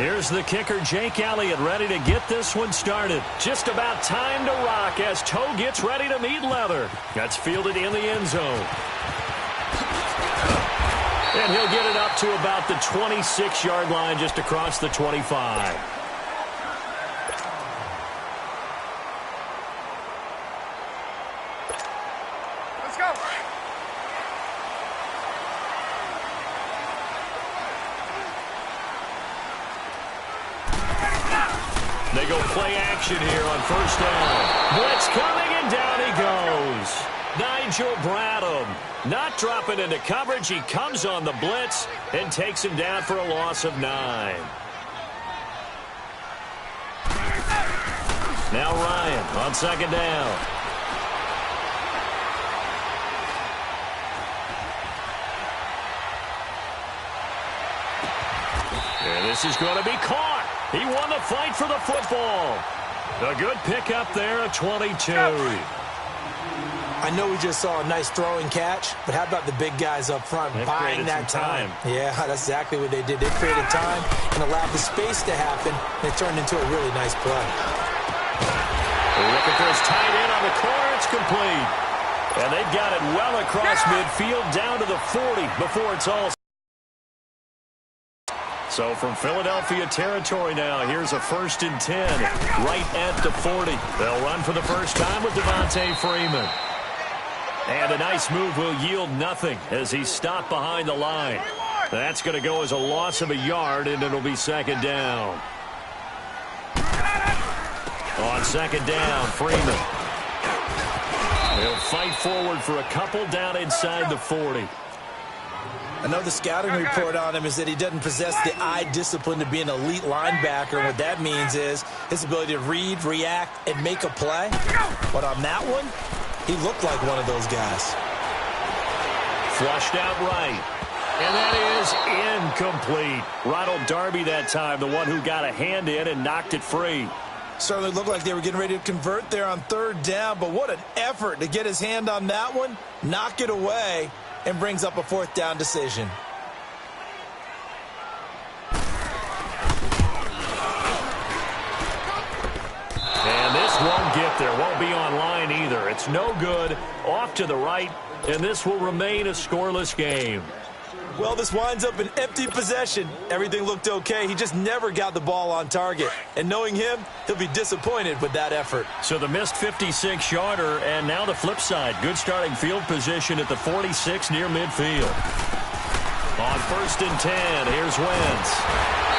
Here's the kicker, Jake Elliott, ready to get this one started. Just about time to rock as Toe gets ready to meet leather. That's fielded in the end zone. And he'll get it up to about the 26-yard line, just across the 25. Let's go. They go play action here on first down. Blitz coming, and down he goes. Nigel Bradham not dropping into coverage. He comes on the blitz and takes him down for a loss of 9. Now Ryan on second down. And this is going to be caught. He won the fight for the football. A good pickup there at 22. I know we just saw a nice throwing catch, but how about the big guys up front buying that time? Yeah, that's exactly what they did. They created time and allowed the space to happen, and it turned into a really nice play. They're looking for his tight end on the corner. It's complete. And they've got it well across midfield down to the 40 before it's all. So from Philadelphia territory now, here's a 1st and 10 right at the 40. They'll run for the first time with Devontae Freeman. And a nice move will yield nothing as he's stopped behind the line. That's going to go as a loss of a yard, and it'll be second down. On second down, Freeman. He'll fight forward for a couple down inside the 40. I know the scouting report on him is that he doesn't possess the eye discipline to be an elite linebacker. What that means is his ability to read, react, and make a play. But on that one, he looked like one of those guys. Flushed out right. And that is incomplete. Ronald Darby that time, the one who got a hand in and knocked it free. Certainly looked like they were getting ready to convert there on third down, but what an effort to get his hand on that one, knock it away, and brings up a fourth down decision. And this won't get there. Won't be on line either. It's no good. Off to the right, and this will remain a scoreless game. Well, this winds up an empty possession. Everything looked okay. He just never got the ball on target. And knowing him, he'll be disappointed with that effort. So the missed 56-yarder, and now the flip side. Good starting field position at the 46 near midfield. On 1st and 10, here's Wentz.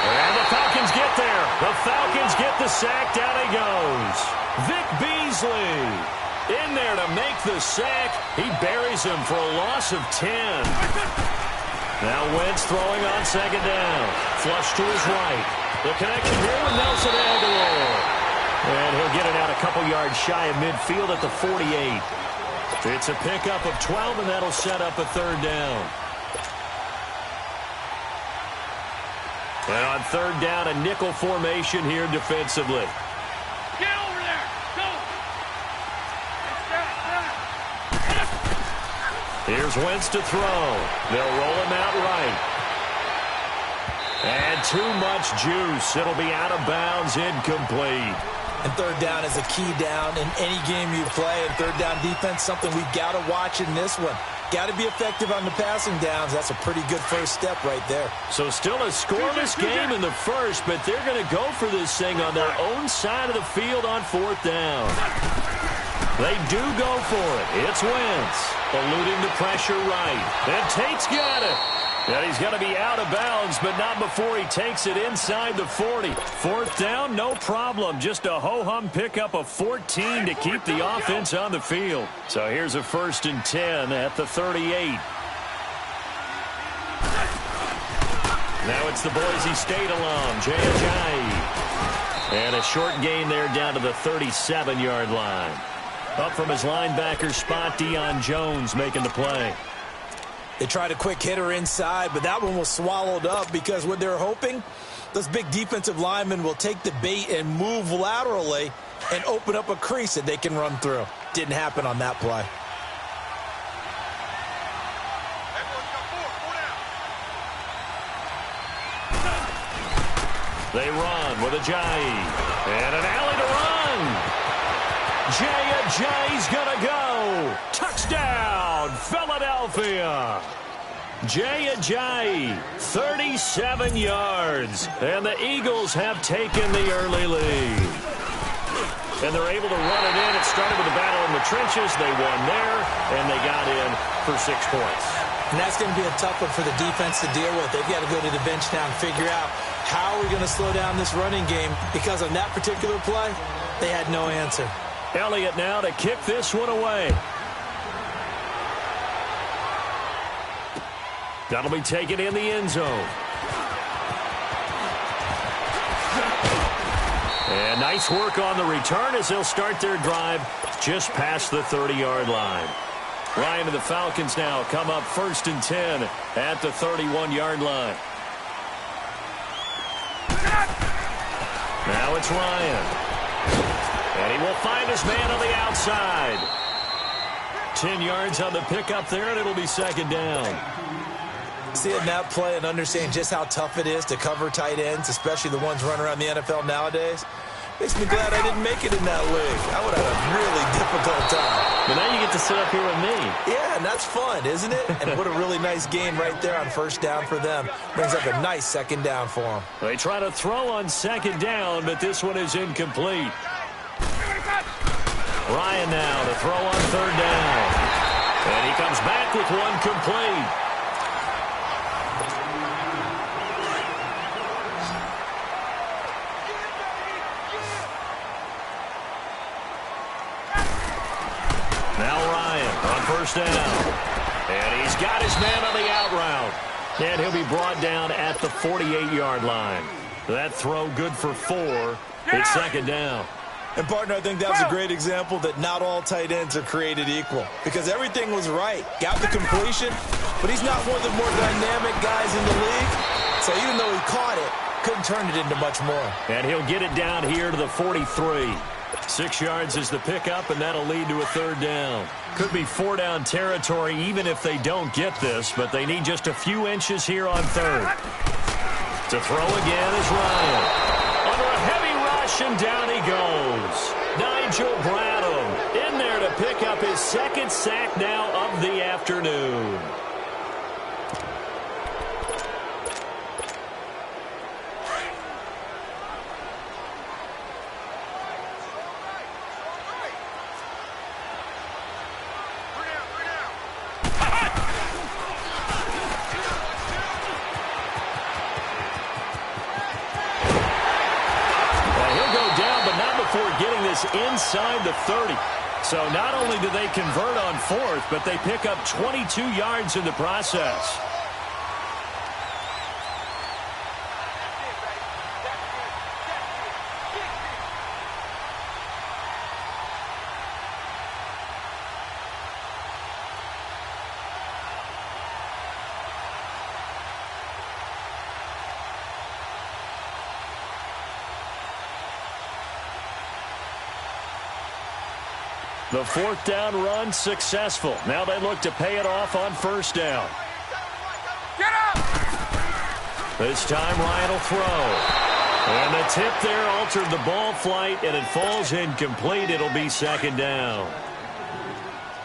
And the Falcons get there. The Falcons get the sack. Down he goes. Vic Beasley in there to make the sack. He buries him for a loss of 10. Now Wentz throwing on second down. Flush to his right. The connection here with Nelson Aguilar. And he'll get it out a couple yards shy of midfield at the 48. It's a pickup of 12, and that'll set up a third down. And on third down, a nickel formation here defensively. Get over there. Go. Here's Wentz to throw. They'll roll him out right. And too much juice. It'll be out of bounds, incomplete. And third down is a key down in any game you play. And third down defense, something we've got to watch in this one. Got to be effective on the passing downs. That's a pretty good first step right there. So still a scoreless game in the first, but they're going to go for this thing on their own side of the field on fourth down. They do go for it. It's Wentz. Eluding the pressure right. And Tate's got it. And he's going to be out of bounds, but not before he takes it inside the 40. Fourth down, no problem. Just a ho-hum pickup of 14 to keep the offense on the field. So here's a 1st and 10 at the 38. Now it's the Boise State alum, Jay Ajayi. And a short gain there down to the 37-yard line. Up from his linebacker spot, Deion Jones making the play. They tried a quick hitter inside, but that one was swallowed up because what they're hoping, those big defensive linemen will take the bait and move laterally and open up a crease that they can run through. Didn't happen on that play. They run with Ajayi. And an alley to run. Ajayi's going to go. Touchdown, Philadelphia. Ajayi, 37 yards. And the Eagles have taken the early lead. And they're able to run it in. It started with a battle in the trenches. They won there, and they got in for 6 points. And that's going to be a tough one for the defense to deal with. They've got to go to the bench now and figure out how are we going to slow down this running game, because on that particular play, they had no answer. Elliott now to kick this one away. That'll be taken in the end zone. And nice work on the return as they'll start their drive just past the 30-yard line. Ryan and the Falcons now come up 1st and 10 at the 31-yard line. Now it's Ryan. And he will find his man on the outside. 10 yards on the pickup there, and it'll be 2nd down. Seeing that play and understanding just how tough it is to cover tight ends, especially the ones running around the NFL nowadays, makes me glad I didn't make it in that league. I would have had a really difficult time. But now you get to sit up here with me. Yeah, and that's fun, isn't it? And what a really nice game right there on 1st down for them. Brings up a nice 2nd down for them. They try to throw on 2nd down, but this one is incomplete. Ryan now to throw on 3rd down. And he comes back with one complete. Now Ryan on 1st down. And he's got his man on the out route. And he'll be brought down at the 48-yard line. That throw good for 4. It's 2nd down. And, partner, I think that was a great example that not all tight ends are created equal, because everything was right. Got the completion, but he's not one of the more dynamic guys in the league. So even though he caught it, couldn't turn it into much more. And he'll get it down here to the 43. 6 yards is the pickup, and that'll lead to a 3rd down. Could be 4-down territory even if they don't get this, but they need just a few inches here on 3rd. To throw again is Ryan. Under a heavy rush, and down he goes. Nigel Bradham in there to pick up his 2nd sack now of the afternoon. Inside the 30. So not only do they convert on 4th, but they pick up 22 yards in the process. The 4th down run successful. Now they look to pay it off on 1st down. Get up! This time Ryan will throw. And the tip there altered the ball flight, and it falls incomplete. It'll be 2nd down.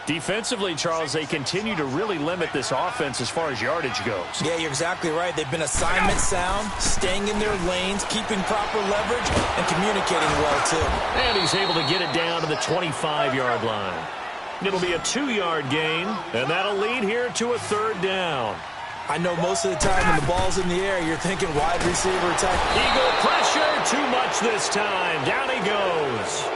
Defensively, Charles, they continue to really limit this offense as far as yardage goes. Yeah, you're exactly right. They've been assignment sound, staying in their lanes, keeping proper leverage, and communicating well, too. And he's able to get it down to the 25-yard line. It'll be a 2-yard gain, and that'll lead here to a 3rd down. I know most of the time when the ball's in the air, you're thinking wide receiver attack. Eagle pressure, too much this time. Down he goes.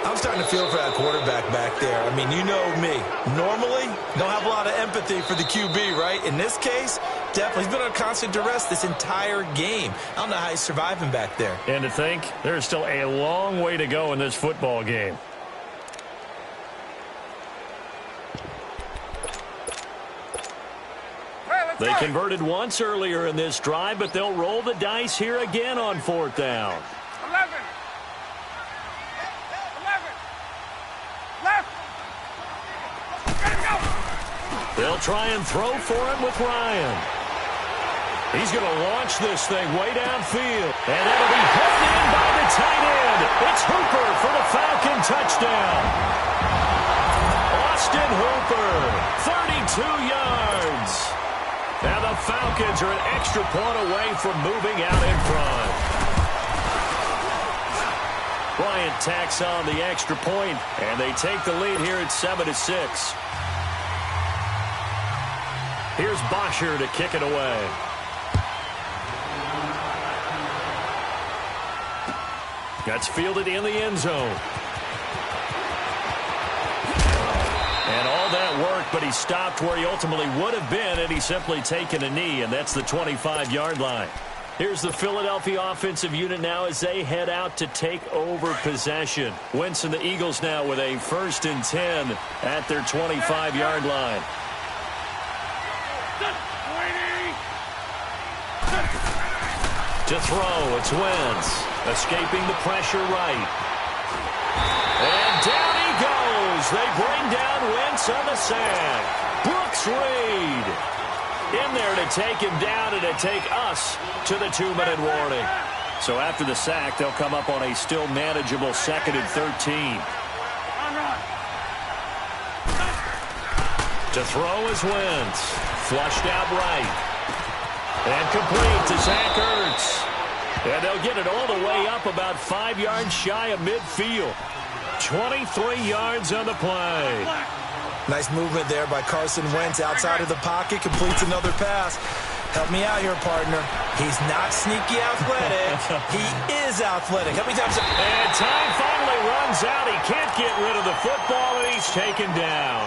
I'm starting to feel for that quarterback back there. I mean, you know me. Normally, don't have a lot of empathy for the QB, right? In this case, definitely. He's been under constant duress this entire game. I don't know how he's surviving back there. And to think, there's still a long way to go in this football game. They converted once earlier in this drive, but they'll roll the dice here again on 4th down. 11. Left. Let him go. They'll try and throw for him with Ryan. He's going to launch this thing way downfield. And that'll It's Hooper for the Falcon touchdown. Austin Hooper, 32 yards. And the Falcons are an extra point away from moving out in front. Bryant tacks on the extra point, and they take the lead here at 7-6. Here's Bosher to kick it away. That's fielded in the end zone. And all that work, but he stopped where he ultimately would have been had he simply taken a knee, and that's the 25-yard line. Here's the Philadelphia offensive unit now as they head out to take over possession. Wentz and the Eagles now with a 1st and 10 at their 25-yard line. To throw, it's Wentz. Escaping the pressure right. And down he goes. They bring down Wentz on the sack. Brooks Reed in there to take him down and to take us to the 2-minute warning. So after the sack, they'll come up on a still manageable 2nd and 13. To throw is Wentz. Flushed out right. And complete to Zach Ertz. And they'll get it all the way up about 5 yards shy of midfield. 23 yards on the play. Nice movement there by Carson Wentz outside of the pocket. Completes another pass. Help me out here, partner. He's not sneaky athletic. He is athletic. How many times? And time finally runs out. He can't get rid of the football, and he's taken down.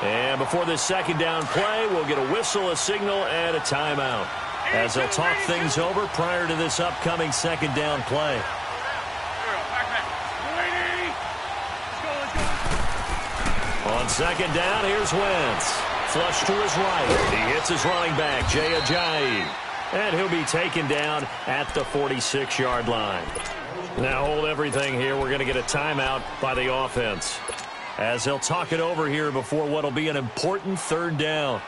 And before this 2nd down play, we'll get a whistle, a signal, and a timeout, as they'll talk things over prior to this upcoming 2nd down play. On 2nd down, here's Wentz. Flush to his right. He hits his running back, Jay Ajayi. And he'll be taken down at the 46-yard line. Now hold everything here. We're going to get a timeout by the offense, as they'll talk it over here before what will be an important 3rd down.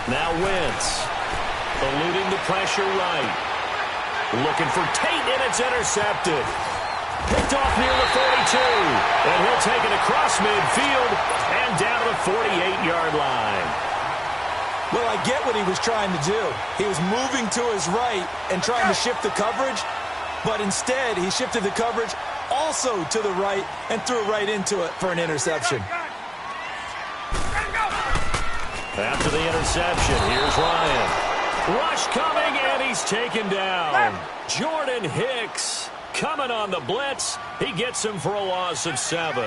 Now Wentz, eluding the pressure right. Looking for Tate, and it's intercepted. Picked off near the 42. And he'll take it across midfield and down to the 48-yard line. Well, I get what he was trying to do. He was moving to his right and trying to shift the coverage, but instead he shifted the coverage also to the right and threw it right into it for an interception. After the interception, here's Ryan. Rush coming, and he's taken down. Jordan Hicks coming on the blitz. He gets him for a loss of 7.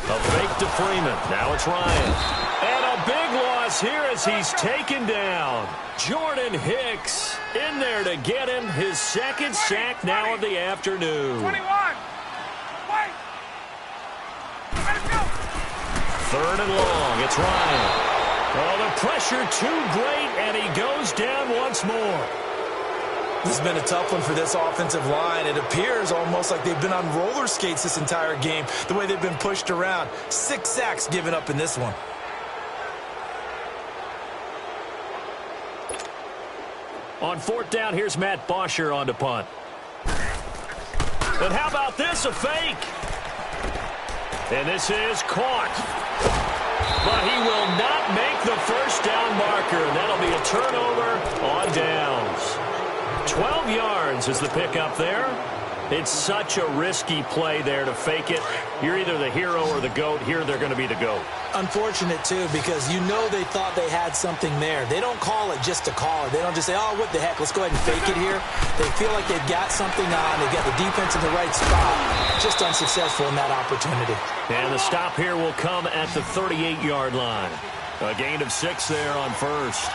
A fake to Freeman. Now it's Ryan. And a big loss here as he's taken down. Jordan Hicks in there to get him his 2nd sack now of the afternoon. 21. 3rd and long. It's Ryan. Oh, the pressure too great, and he goes down once more. This has been a tough one for this offensive line. It appears almost like they've been on roller skates this entire game, the way they've been pushed around. 6 sacks given up in this one. On 4th down, here's Matt Bosher on to punt. And how about this, a fake? And this is caught. But he will not make the 1st down marker. That'll be a turnover on downs. 12 yards is the pickup there. It's such a risky play there to fake it. You're either the hero or the GOAT. Here they're going to be the GOAT. Unfortunate, too, because you know they thought they had something there. They don't call it just to call it. They don't just say, oh, what the heck, let's go ahead and fake it here. They feel like they've got something on. They've got the defense in the right spot. Just unsuccessful in that opportunity. And the stop here will come at the 38-yard line. A gain of 6 there on 1st.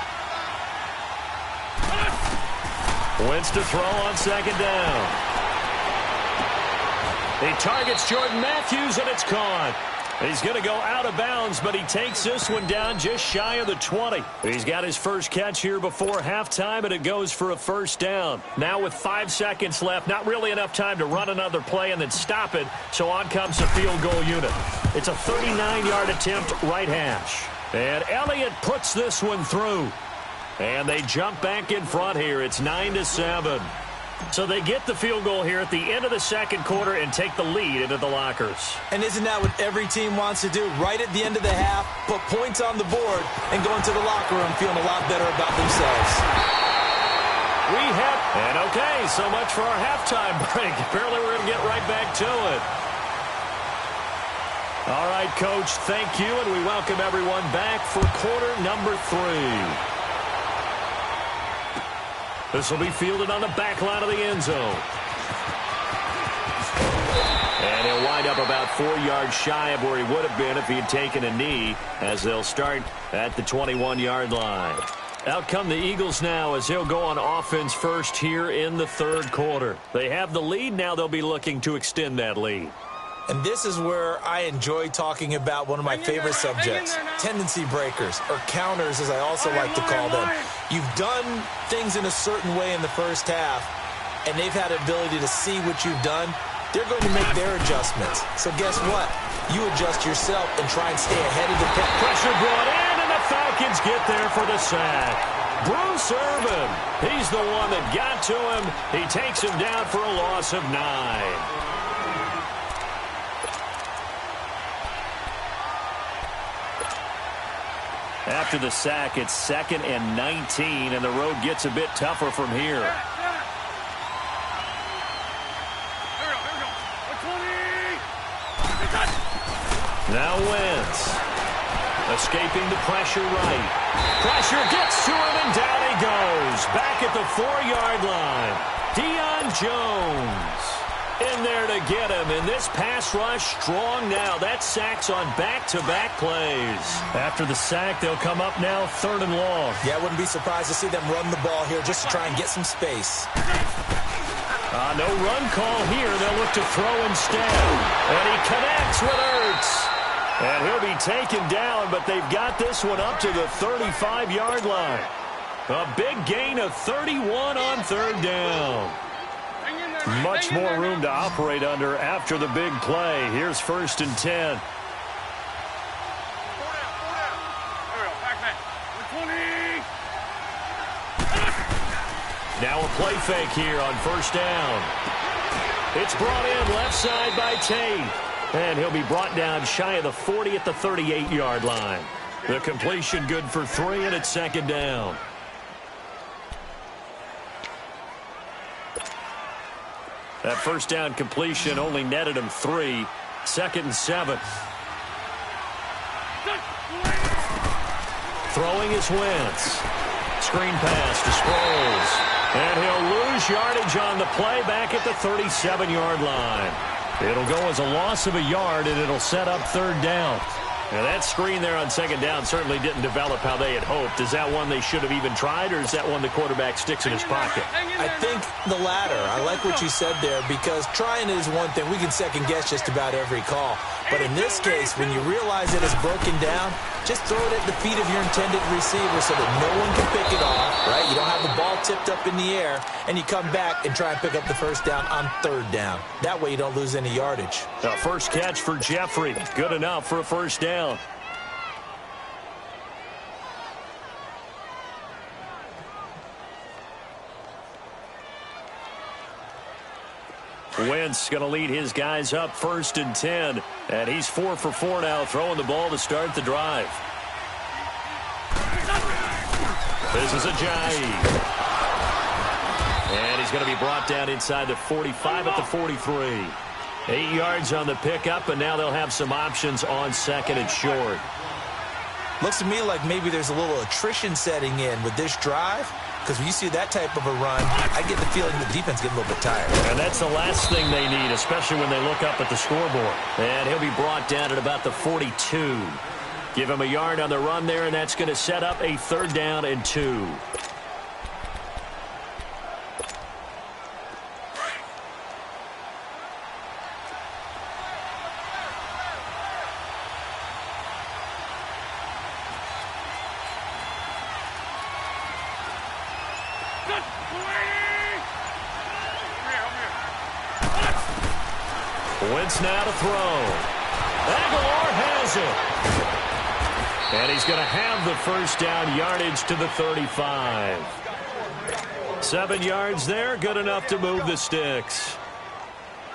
Wentz to throw on 2nd down. He targets Jordan Matthews, and it's caught. He's going to go out of bounds, but he takes this one down just shy of the 20. He's got his first catch here before halftime, and it goes for a first down. Now with 5 seconds left, not really enough time to run another play and then stop it, so on comes the field goal unit. It's a 39-yard attempt, right hash. And Elliott puts this one through. And they jump back in front here. It's 9-7. So they get the field goal here at the end of the second quarter and take the lead into the lockers. And isn't that what every team wants to do? Right at the end of the half, put points on the board, and go into the locker room feeling a lot better about themselves. And okay, so much for our halftime break. Apparently we're going to get right back to it. All right, Coach, thank you, and we welcome everyone back for quarter number 3. This will be fielded on the back line of the end zone. And he'll wind up about 4 yards shy of where he would have been if he had taken a knee, as they'll start at the 21-yard line. Out come the Eagles now as they'll go on offense first here in the third quarter. They have the lead. Now they'll be looking to extend that lead. And this is where I enjoy talking about one of my favorite subjects, tendency breakers, or counters as I also like to call them. You've done things in a certain way in the first half, and they've had the ability to see what you've done. They're going to make their adjustments. So guess what? You adjust yourself and try and stay ahead of the pack. Pressure brought in, and the Falcons get there for the sack. Bruce Irvin, he's the one that got to him. He takes him down for a loss of 9. After the sack, it's 2nd and 19, and the road gets a bit tougher from here. Now Wentz. Escaping the pressure right. Pressure gets to him, and down he goes. Back at the 4-yard line. Deion Jones in there to get him, and this pass rush strong now. That sack's on back-to-back plays. After the sack, they'll come up now 3rd and long. Yeah, I wouldn't be surprised to see them run the ball here just to try and get some space. No run call here. They'll look to throw instead. And he connects with Ertz. And he'll be taken down, but they've got this one up to the 35-yard line. A big gain of 31 on 3rd down. Much more room to operate under after the big play. Here's 1st and 10. Now a play fake here on 1st down. It's brought in left side by Tate. And he'll be brought down shy of the 40 at the 38-yard line. The completion good for 3, and it's 2nd down. That 1st down completion only netted him 3. 2nd and 7. Throwing is Wentz. Screen pass to Sproles. And he'll lose yardage on the play back at the 37-yard line. It'll go as a loss of a yard, and it'll set up 3rd down. Now that screen there on 2nd down certainly didn't develop how they had hoped. Is that one they should have even tried, or is that one the quarterback sticks in his pocket? I think the latter. I like what you said there, because trying it is one thing. We can second-guess just about every call. But in this case, when you realize it is broken down, just throw it at the feet of your intended receiver so that no one can pick it off, right? You don't have the ball tipped up in the air, and you come back and try and pick up the 1st down on 3rd down. That way you don't lose any yardage. The first catch for Jeffrey. Good enough for a 1st down. Wentz going to lead his guys up 1st and 10. And he's 4 for 4 now, throwing the ball to start the drive. This is Ajayi. And he's going to be brought down inside the 45 at the 43. 8 yards on the pickup, and now they'll have some options on 2nd and short. Looks to me like maybe there's a little attrition setting in with this drive, because when you see that type of a run, I get the feeling the defense getting a little bit tired. And that's the last thing they need, especially when they look up at the scoreboard. And he'll be brought down at about the 42. Give him a yard on the run there, and that's going to set up a 3rd down and 2. Wentz now to throw. Aguilar has it. And he's going to have the first down, yardage to the 35. 7 yards there, good enough to move the sticks.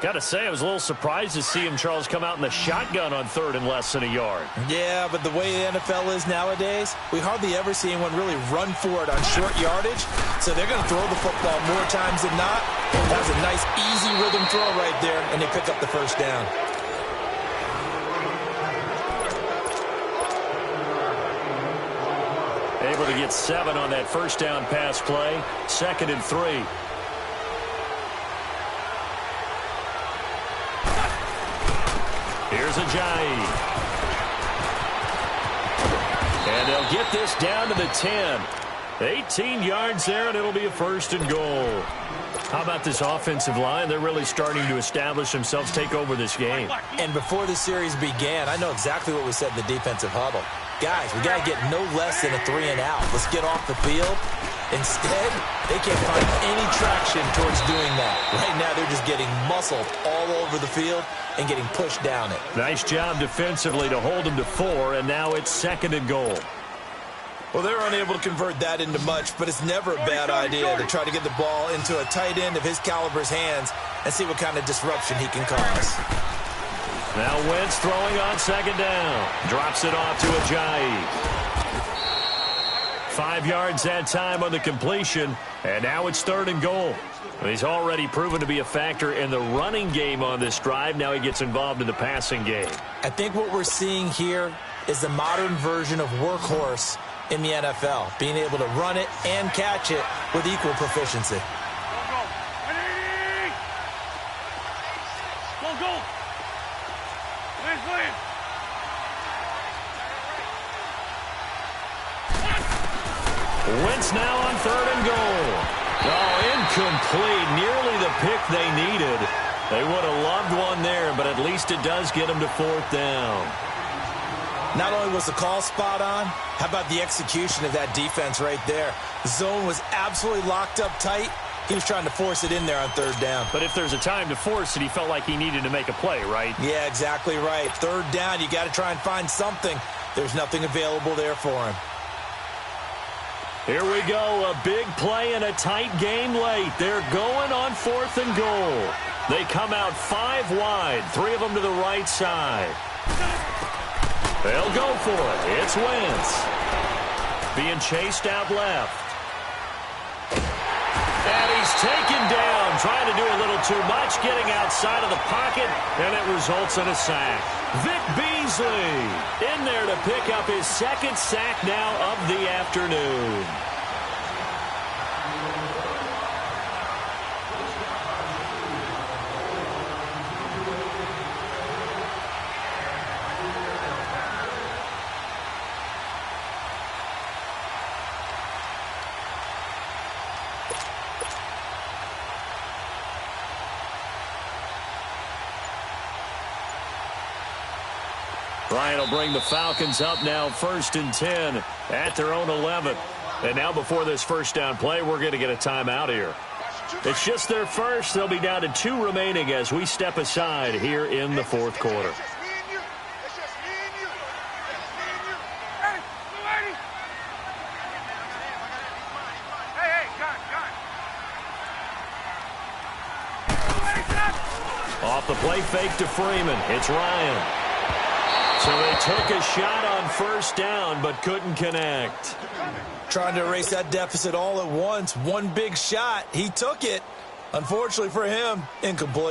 Got to say, I was a little surprised to see him, Charles, come out in the shotgun on third and less than a yard. Yeah, but the way the NFL is nowadays, we hardly ever see anyone really run for it on short yardage. So they're going to throw the football more times than not. That was a nice, easy rhythm throw right there, and they pick up the first down. Able to get 7 on that first down pass play. 2nd and 3. Here's Ajayi. And they'll get this down to the 10. 18 yards there, and it'll be a 1st and goal. How about this offensive line? They're really starting to establish themselves, take over this game. And before the series began, I know exactly what we said in the defensive huddle. Guys, we got to get no less than a 3 and out. Let's get off the field. Instead, they can't find any traction towards doing that. Right now, they're just getting muscled all over the field and getting pushed down it. Nice job defensively to hold them to 4, and now it's 2nd and goal. Well, they're unable to convert that into much, but it's never a bad idea to try to get the ball into a tight end of his caliber's hands and see what kind of disruption he can cause. Now Wentz throwing on 2nd down. Drops it off to Ajayi. 5 yards that time on the completion, and now it's 3rd and goal. He's already proven to be a factor in the running game on this drive. Now he gets involved in the passing game. I think what we're seeing here is the modern version of workhorse in the NFL, being able to run it and catch it with equal proficiency. Go. Wentz now on 3rd and goal. Oh, incomplete. Nearly the pick they needed. They would have loved one there, but at least it does get them to 4th down. Not only was the call spot on, how about the execution of that defense right there? The zone was absolutely locked up tight. He was trying to force it in there on 3rd down. But if there's a time to force it, he felt like he needed to make a play, right? Yeah, exactly right. 3rd down, you got to try and find something. There's nothing available there for him. Here we go, a big play and a tight game late. They're going on 4th and goal. They come out 5 wide, 3 of them to the right side. They'll go for it. It's Wentz. Being chased out left. And he's taken down, trying to do a little too much, getting outside of the pocket, and it results in a sack. Vic Beasley in there to pick up his 2nd sack now of the afternoon. Bryant will bring the Falcons up now 1st and 10 at their own 11. And now before this first down play, we're going to get a timeout here. It's just their first. They'll be down to 2 remaining as we step aside here in the 4th quarter. Off the play fake to Freeman. It's Ryan. So they took a shot on 1st down, but couldn't connect. Trying to erase that deficit all at once. One big shot. He took it. Unfortunately for him, incomplete.